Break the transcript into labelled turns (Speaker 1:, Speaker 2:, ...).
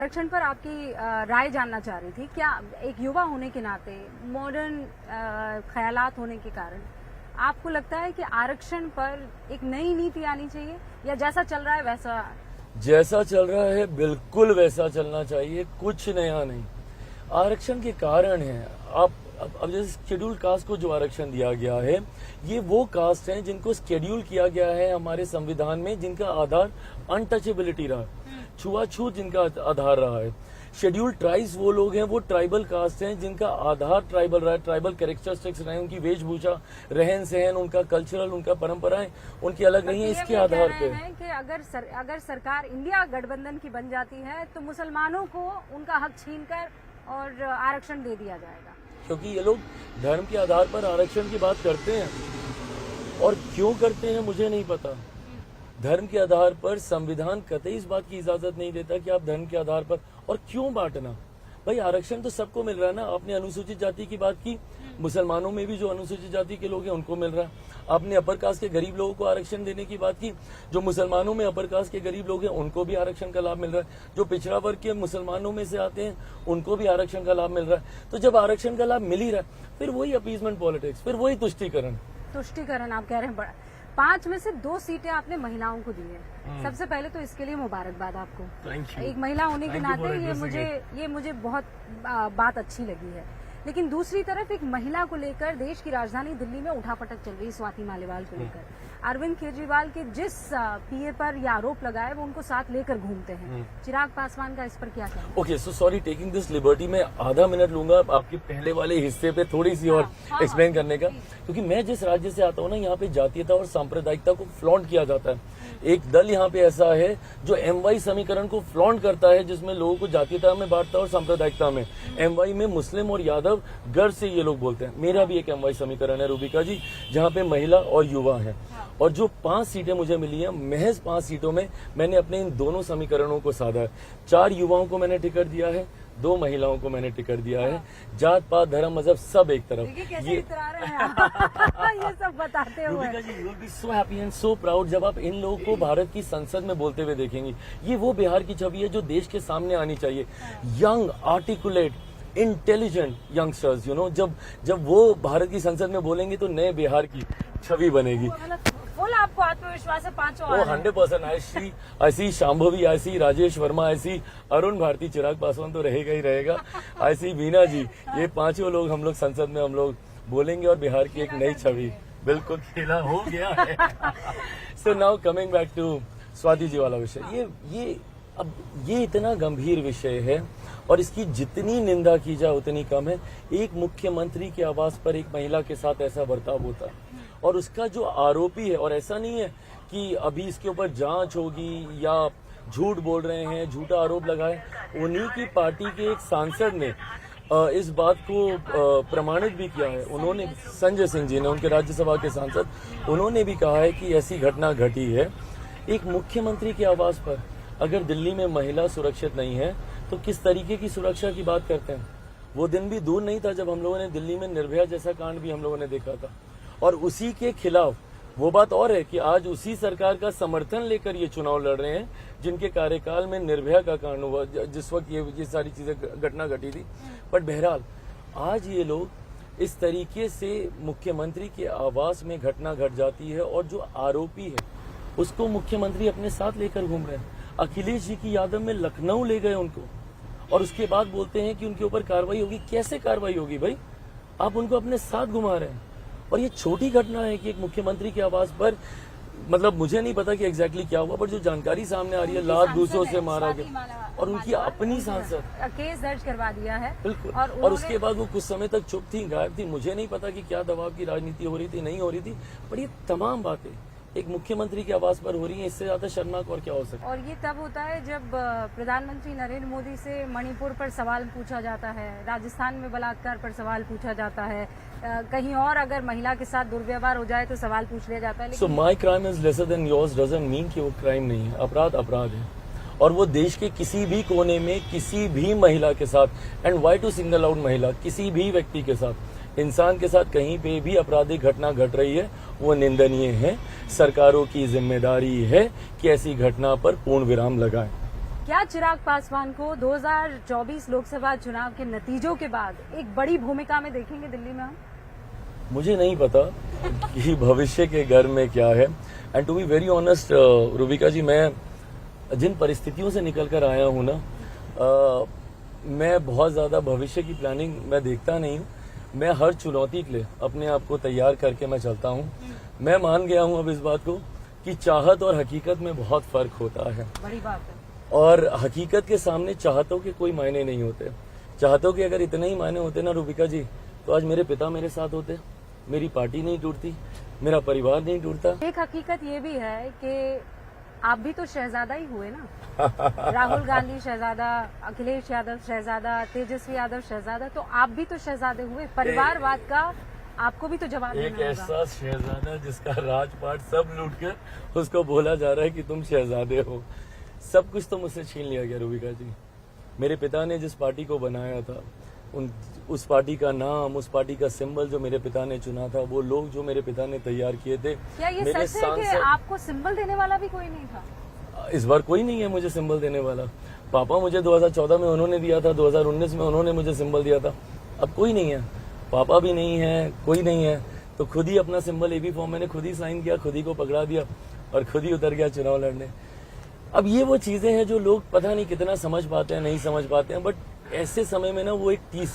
Speaker 1: आरक्षण पर आपकी राय जानना चाह रही थी। क्या एक युवा होने के नाते, मॉडर्न ख्यालात होने के कारण आपको लगता है कि आरक्षण पर एक नई नीति आनी चाहिए, या जैसा चल रहा है वैसा?
Speaker 2: जैसा चल रहा है बिल्कुल वैसा चलना चाहिए, कुछ नया नहीं। आरक्षण के कारण है, अब जैसे शेड्यूल कास्ट को जो आरक्षण दिया गया है, ये वो कास्ट हैं जिनको शेड्यूल किया गया है हमारे संविधान में, जिनका आधार अनटचेबिलिटी रहा, छुआछूत जिनका आधार रहा है। शेड्यूल ट्राइब्स वो लोग हैं, वो ट्राइबल कास्ट हैं जिनका आधार ट्राइबल रहा है, ट्राइबल कैरेक्टरिस्टिक्स रहे, उनकी वेशभूषा, रहन सहन, उनका कल्चरल, उनका परंपराएं उनकी अलग नहीं है। इसके आधार पे
Speaker 1: कि अगर सरकार इंडिया गठबंधन की बन जाती है तो मुसलमानों को उनका हक छीनकर और आरक्षण दे दिया जाएगा,
Speaker 2: क्योंकि ये लोग धर्म के आधार पर आरक्षण की बात करते हैं। और क्यों करते हैं मुझे नहीं पता। धर्म के आधार पर संविधान कतई इस बात की इजाजत नहीं देता कि आप धर्म के आधार पर, और क्यों बांटना। भाई आरक्षण तो सबको मिल रहा है ना। आपने अनुसूचित जाति की बात की, मुसलमानों में भी जो अनुसूचित जाति के लोग हैं उनको मिल रहा है। आपने अपर कास्ट के गरीब लोगों को आरक्षण देने की बात की, जो मुसलमानों में अपर कास्ट के गरीब लोग हैं उनको भी आरक्षण का लाभ मिल रहा है। जो पिछड़ा वर्ग के मुसलमानों में से आते हैं उनको भी आरक्षण का लाभ मिल रहा है। तो जब आरक्षण का लाभ मिल ही रहा है, फिर वही अपीजमेंट पॉलिटिक्स, फिर वही तुष्टीकरण
Speaker 1: आप कह रहे हैं। बड़ा 5 में से 2 सीटें आपने महिलाओं को दी है। सबसे पहले तो इसके लिए मुबारकबाद आपको। एक महिला होने के नाते ये मुझे बहुत बात अच्छी लगी है। लेकिन दूसरी तरफ एक महिला को लेकर देश की राजधानी दिल्ली में उठापटक चल रही है, स्वाति मालीवाल को लेकर। अरविंद केजरीवाल के जिस पीए पर यह आरोप लगाए वो उनको साथ लेकर घूमते हैं। चिराग पासवान का इस पर क्या कहना?
Speaker 2: Okay, so sorry taking this liberty. मैं आधा मिनट लूंगा आपके पहले वाले हिस्से पे थोड़ी सी और एक्सप्लेन करने का, क्योंकि मैं जिस राज्य से आता हूँ ना, यहाँ पे जातीयता और सांप्रदायिकता को फ्लॉन्ट किया जाता है। एक दल यहाँ पे ऐसा है जो MY समीकरण को फ्लॉन्ट करता है, जिसमें लोगों को जातीयता में बांटता है और सांप्रदायिकता में। MY में मुस्लिम और यादव गर्व से ये लोग बोलते हैं। मेरा भी एक MY समीकरण है रूबिका जी, जहाँ पे महिला और युवा है। और जो 5 सीटें मुझे मिली हैं, महज 5 सीटों में मैंने अपने इन दोनों समीकरणों को साधा है। 4 युवाओं को मैंने टिकट दिया है, 2 महिलाओं को मैंने टिकट दिया है। जात पात धर्म मजहब सब एक तरफ।
Speaker 1: ये ये सब बताते हुए
Speaker 2: you will be so happy and so proud जब आप इन लोगों को भारत की संसद में बोलते हुए देखेंगे। ये वो बिहार की छवि है जो देश के सामने आनी चाहिए। यंग, आर्टिकुलेट, इंटेलिजेंट यंगस्टर्स, जब वो भारत की संसद में बोलेंगे तो नए बिहार की छवि बनेगी।
Speaker 1: फुल आपको आत्मविश्वास है 5 और
Speaker 2: 100%। ऐसी शांभवी, ऐसी राजेश वर्मा, ऐसी अरुण भारती, चिराग पासवान तो रहेगा ही रहेगा, ऐसी वीना जी, ये 5 लोग हम लोग संसद में हम लोग बोलेंगे और बिहार की एक नई छवि बिल्कुल खेला हो गया है। So now coming back to Swati ji वाला विषय। ये इतना गंभीर विषय है और इसकी जितनी निंदा की जाए उतनी कम है। एक मुख्यमंत्री के आवास पर एक महिला के साथ ऐसा बर्ताव होता है, और उसका जो आरोपी है, और ऐसा नहीं है कि अभी इसके ऊपर जांच होगी या झूठ बोल रहे हैं, झूठा आरोप लगाए। उन्हीं की पार्टी के एक सांसद ने इस बात को प्रमाणित भी किया है। उन्होंने, संजय सिंह जी ने, उनके राज्यसभा के सांसद, उन्होंने भी कहा है कि ऐसी घटना घटी है। एक मुख्यमंत्री के आवास पर अगर दिल्ली में महिला सुरक्षित नहीं है तो किस तरीके की सुरक्षा की बात करते हैं। वो दिन भी दूर नहीं था जब हम लोगों ने दिल्ली में निर्भया जैसा कांड भी हम लोगों ने देखा था। और उसी के खिलाफ वो बात और है कि आज उसी सरकार का समर्थन लेकर ये चुनाव लड़ रहे हैं जिनके कार्यकाल में निर्भया का कांड हुआ, जिस वक्त ये सारी चीजें घटना घटी थी। बट बहरहाल आज ये लोग इस तरीके से मुख्यमंत्री के आवास में घटना घट जाती है और जो आरोपी है उसको मुख्यमंत्री अपने साथ लेकर घूम रहे हैं। अखिलेश जी की यादव में लखनऊ ले गए उनको, और उसके बाद बोलते हैं कि उनके ऊपर कार्रवाई होगी। कैसे कार्रवाई होगी भाई? आप उनको अपने साथ घुमा रहे हैं। और ये छोटी घटना है कि एक मुख्यमंत्री के आवास पर, मतलब मुझे नहीं पता कि एग्जैक्टली क्या हुआ, बट जो जानकारी सामने आ रही है, लात दूसरों से मारा गया और उनकी अपनी सांसद
Speaker 1: केस दर्ज करवा दिया है।
Speaker 2: बिल्कुल। और उसके बाद वो कुछ समय तक चुप थी, गायब थी। मुझे नहीं पता कि क्या दबाव की राजनीति हो रही थी, नहीं हो रही थी, पर ये तमाम बातें एक मुख्यमंत्री के आवास पर हो रही है। इससे ज्यादा शर्मनाक और क्या हो सकता है?
Speaker 1: और ये तब होता है जब प्रधानमंत्री नरेंद्र मोदी से मणिपुर पर सवाल पूछा जाता है, राजस्थान में बलात्कार पर सवाल पूछा जाता है, कहीं और अगर महिला के साथ दुर्व्यवहार हो जाए तो सवाल पूछ लिया जाता है।
Speaker 2: So my crime is lesser than yours doesn't mean कि वो क्राइम नहीं है। अपराध अपराध है, और वो देश के किसी भी कोने में किसी भी महिला के साथ, and why to single out महिला, किसी भी व्यक्ति के साथ, इंसान के साथ कहीं पे भी आपराधिक घटना घट रही है वो निंदनीय है। सरकारों की जिम्मेदारी है कि ऐसी घटना पर पूर्ण विराम लगाएं।
Speaker 1: क्या चिराग पासवान को 2024 लोकसभा चुनाव के नतीजों के बाद एक बड़ी भूमिका में देखेंगे दिल्ली में हम?
Speaker 2: मुझे नहीं पता कि भविष्य के घर में क्या है। And to be very honest Rubika ji, मैं जिन परिस्थितियों से निकल कर आया हूं ना, मैं बहुत ज्यादा भविष्य की प्लानिंग मैं देखता नहीं हूं। मैं हर चुनौती के लिए अपने आप को तैयार करके मैं चलता हूं। मैं मान गया हूं अब इस बात को कि चाहत और हकीकत में बहुत फर्क होता है।
Speaker 1: बड़ी बात है।
Speaker 2: और हकीकत के सामने चाहतों के कोई मायने नहीं होते। चाहतों के अगर इतने ही मायने होते ना रूबिका जी, तो आज मेरे पिता मेरे साथ होते, मेरी पार्टी नहीं टूटती, मेरा परिवार नहीं टूटता।
Speaker 1: एक हकीकत ये भी है कि आप भी तो शहजादा ही हुए ना। राहुल गांधी शहजादा, अखिलेश यादव शहजादा, तेजस्वी यादव शहजादा, तो आप भी तो शहजादे हुए। परिवारवाद का आपको भी तो जवाब
Speaker 2: एक
Speaker 1: देना
Speaker 2: ऐसा
Speaker 1: होगा।
Speaker 2: शहजादा जिसका राजपाट सब लूट कर उसको बोला जा रहा है कि तुम शहजादे हो। सब कुछ तो मुझसे छीन लिया गया रूबिका जी। मेरे पिता ने जिस पार्टी को बनाया था, उस पार्टी का नाम, उस पार्टी का सिंबल जो मेरे पिता ने चुना था, वो लोग जो मेरे पिता ने तैयार किए थे।
Speaker 1: क्या ये
Speaker 2: मेरे
Speaker 1: सच है कि आपको सिंबल देने वाला भी कोई नहीं था?
Speaker 2: इस बार कोई नहीं है मुझे सिंबल देने वाला। पापा मुझे 2014 में उन्होंने दिया था, 2019 में उन्होंने मुझे सिंबल दिया था। अब कोई नहीं है, पापा भी नहीं है, कोई नहीं है, तो खुद ही अपना सिंबल एबी फॉर्म मैंने खुद ही साइन किया, खुद ही को पकड़ा दिया और खुद ही उतर गया चुनाव लड़ने। अब ये वो चीजें हैं जो लोग पता नहीं कितना समझ पाते हैं, नहीं समझ पाते हैं, बट ऐसे समय में ना वो एक टीस